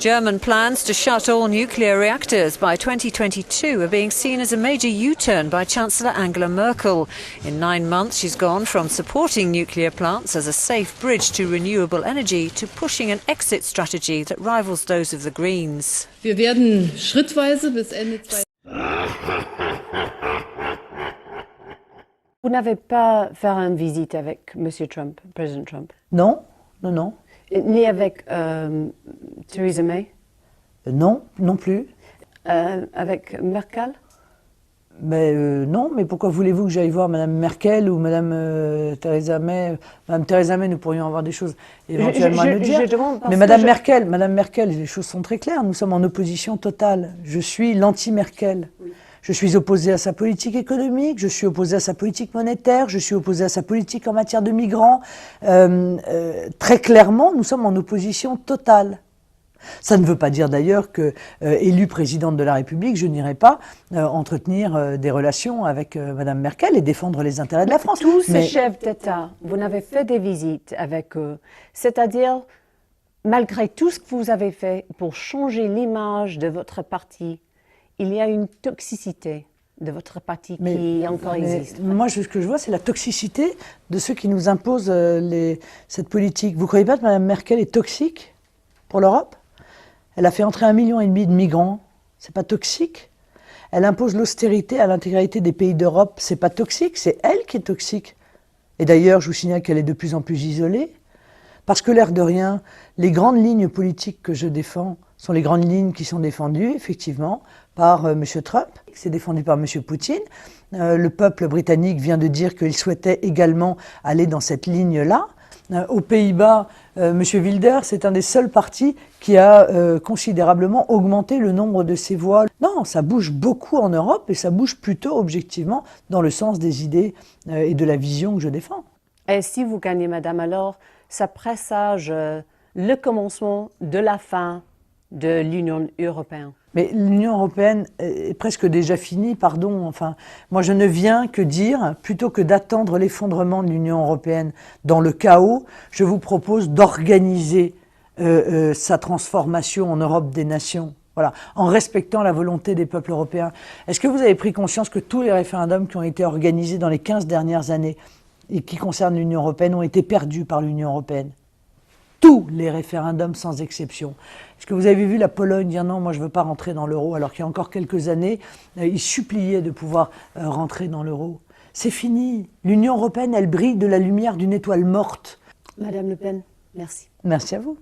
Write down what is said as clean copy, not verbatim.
German plans to shut all nuclear reactors by 2022 are being seen as a major U-turn by Chancellor Angela Merkel. In 9 months, she's gone from supporting nuclear plants as a safe bridge to renewable energy to pushing an exit strategy that rivals those of the Greens. Wir werden schrittweise bis Ende Vous n'avez pas fait une visite avec M. Trump, Président Trump? Non, non, non. Ni avec Theresa May? Non, non plus. Avec Merkel? Mais non, mais pourquoi voulez-vous que j'aille voir Madame Merkel ou Madame Theresa May? Madame Theresa May, nous pourrions avoir des choses éventuellement à nous dire. Mais Madame Merkel, les choses sont très claires. Nous sommes en opposition totale. Je suis l'anti-Merkel. Oui. Je suis opposé à sa politique économique, je suis opposé à sa politique monétaire, je suis opposé à sa politique en matière de migrants. Très clairement, nous sommes en opposition totale. Ça ne veut pas dire d'ailleurs que, élue présidente de la République, je n'irai pas entretenir des relations avec Madame Merkel et défendre les intérêts de la France. Tous ces chefs d'État, vous n'avez fait des visites avec eux, c'est-à-dire, malgré tout ce que vous avez fait pour changer l'image de votre parti, il y a une toxicité de votre parti qui encore existe. Moi, ce que je vois, c'est la toxicité de ceux qui nous imposent cette politique. Vous ne croyez pas que Mme Merkel est toxique pour l'Europe? Elle a fait entrer 1,5 million de migrants. C'est pas toxique? Elle impose l'austérité à l'intégralité des pays d'Europe. C'est pas toxique? C'est elle qui est toxique. Et d'ailleurs, je vous signale qu'elle est de plus en plus isolée. Parce que l'air de rien, les grandes lignes politiques que je défends sont les grandes lignes qui sont défendues, effectivement, par M. Trump. C'est défendu par M. Poutine. Le peuple britannique vient de dire qu'il souhaitait également aller dans cette ligne-là. Aux Pays-Bas, M. Wilders, c'est un des seuls partis qui a considérablement augmenté le nombre de ses voix. Non, ça bouge beaucoup en Europe et ça bouge plutôt objectivement dans le sens des idées et de la vision que je défends. Et si vous gagnez, madame, alors, ça présage le commencement de la fin de l'Union européenne. Mais l'Union européenne est presque déjà finie, pardon. Enfin, moi, je ne viens que dire, plutôt que d'attendre l'effondrement de l'Union européenne dans le chaos, je vous propose d'organiser sa transformation en Europe des nations. Voilà, en respectant la volonté des peuples européens. Est-ce que vous avez pris conscience que tous les référendums qui ont été organisés dans les 15 dernières années et qui concernent l'Union européenne ont été perdus par l'Union européenne? Tous les référendums sans exception. Est-ce que vous avez vu la Pologne dire non, moi je ne veux pas rentrer dans l'euro, alors qu'il y a encore quelques années, ils suppliaient de pouvoir rentrer dans l'euro? C'est fini. L'Union européenne, elle brille de la lumière d'une étoile morte. Madame Le Pen, merci. Merci à vous.